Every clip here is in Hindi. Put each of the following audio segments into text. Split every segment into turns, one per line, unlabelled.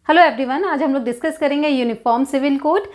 हेलो एवरीवन, आज हम लोग डिस्कस करेंगे यूनिफॉर्म सिविल कोड।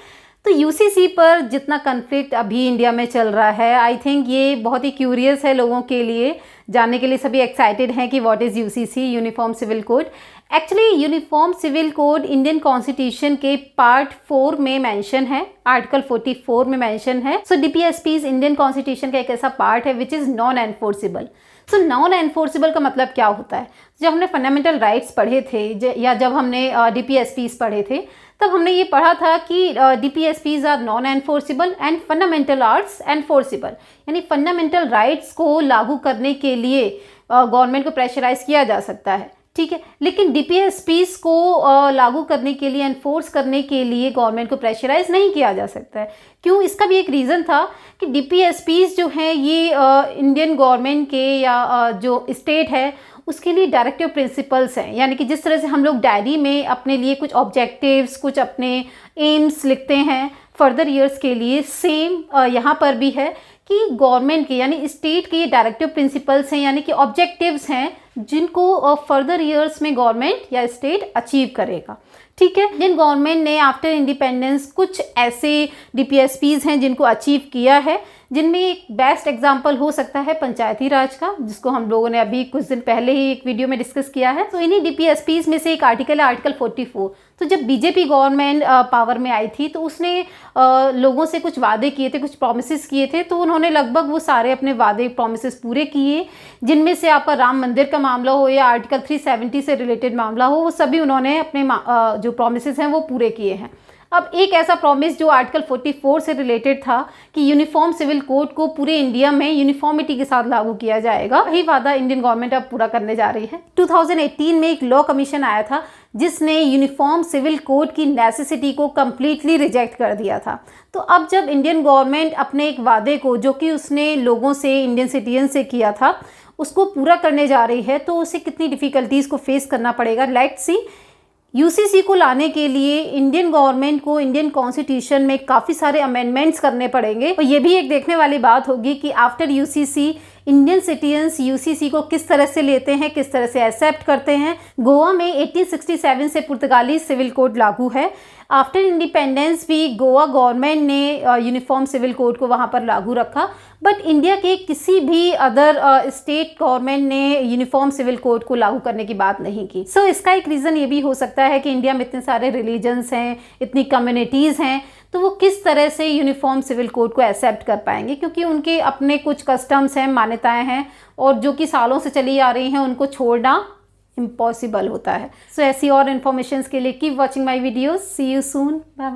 तो यूसीसी पर जितना कन्फ्लिक्ट अभी इंडिया में चल रहा है, आई थिंक ये बहुत ही क्यूरियस है लोगों के लिए, जानने के लिए सभी एक्साइटेड हैं कि what is UCC, uniform civil code. Actually uniform civil code Indian constitution के पार्ट 4 में मेंशन है, आर्टिकल 44 में मेंशन है। सो डीपीएसपीज इंडियन कॉन्स्टिट्यूशन का एक ऐसा पार्ट है which is non enforceable. So non enforceable का मतलब क्या होता है? जब हमने फंडामेंटल राइट्स पढ़े थे या जब हमने डीपीएसपीज पढ़े थे, तब हमने ये पढ़ा था कि DPSPs are non enforceable and fundamental rights enforceable. यानी फंडामेंटल राइट्स को लागू करने के लिए गवर्नमेंट को प्रेशराइज किया जा सकता है, ठीक है। लेकिन डीपीएसपीज को लागू करने के लिए, एनफोर्स करने के लिए गवर्नमेंट को प्रेशराइज नहीं किया जा सकता है। क्यों? इसका भी एक रीज़न था कि डीपीएसपीज जो हैं ये इंडियन गवर्नमेंट के या जो स्टेट है उसके लिए डायरेक्टिव प्रिंसिपल्स हैं। यानी कि जिस तरह से हम लोग डायरी में अपने लिए कुछ ऑब्जेक्टिव्स, कुछ अपने एम्स लिखते हैं फर्दर ईयर्स के लिए, सेम यहाँ पर भी है कि गवर्नमेंट के यानी स्टेट के ये डायरेक्टिव प्रिंसिपल्स हैं, यानी कि ऑब्जेक्टिव्स हैं जिनको फर्दर ईयर्स में गवर्नमेंट या स्टेट अचीव करेगा, ठीक है। इंडियन गवर्नमेंट ने आफ्टर इंडिपेंडेंस कुछ ऐसे डीपीएसपीज हैं जिनको अचीव किया है, जिनमें एक बेस्ट एग्जांपल हो सकता है पंचायती राज का, जिसको हम लोगों ने अभी कुछ दिन पहले ही एक वीडियो में डिस्कस किया है। तो इन्हीं डीपीएसपीज में से एक आर्टिकल है आर्टिकल 44। तो जब बीजेपी गवर्नमेंट पावर में आई थी तो उसने लोगों से कुछ वादे किए थे, कुछ प्रोमिसेस किए थे। तो उन्होंने लगभग वो सारे अपने वादे प्रोमिसेस पूरे किए, जिनमें से आपका राम मंदिर का मामला हो या आर्टिकल 370 से रिलेटेड मामला हो, वो सभी उन्होंने अपने जो प्रोमिसेस हैं वो पूरे किए हैं। अब एक ऐसा प्रॉमिस जो आर्टिकल 44 से रिलेटेड था कि यूनिफॉर्म सिविल कोड को पूरे इंडिया में यूनिफॉर्मिटी के साथ लागू किया जाएगा, वही वादा इंडियन गवर्नमेंट अब पूरा करने जा रही है। 2018 में एक लॉ कमीशन आया था जिसने यूनिफॉर्म सिविल कोड की नेसेसिटी को कम्प्लीटली रिजेक्ट कर दिया था। तो अब जब इंडियन गवर्नमेंट अपने एक वादे को, जो कि उसने लोगों से, इंडियन सिटीजन से किया था, उसको पूरा करने जा रही है, तो उसे कितनी डिफ़िकल्टीज़ को फेस करना पड़ेगा। Let's see. यूसीसी को लाने के लिए इंडियन गवर्नमेंट को इंडियन कॉन्स्टिट्यूशन में काफ़ी सारे अमेंडमेंट्स करने पड़ेंगे। और ये भी एक देखने वाली बात होगी कि after UCC Indian citizens UCC को किस तरह से लेते हैं, किस तरह से एक्सेप्ट करते हैं। गोवा में 1867 से पुर्तगाली सिविल कोड लागू है। आफ्टर इंडिपेंडेंस भी गोवा गवर्नमेंट ने यूनिफॉर्म सिविल कोड को वहाँ पर लागू रखा, बट इंडिया के किसी भी अदर स्टेट गवर्नमेंट ने यूनिफॉर्म सिविल कोड को लागू करने की बात नहीं की। सो इसका एक रीज़न ये भी हो सकता है कि इंडिया में इतने सारे रिलीजन्स हैं, इतनी कम्युनिटीज़ हैं, तो वो किस तरह से यूनिफॉर्म सिविल कोड को एक्सेप्ट कर पाएंगे, क्योंकि उनके अपने कुछ कस्टम्स हैं, मान्यताएं हैं, और जो कि सालों से चली आ रही हैं, उनको छोड़ना इम्पॉसिबल होता है। सो ऐसी और इन्फॉर्मेशन के लिए keep watching my videos. See you soon, bye.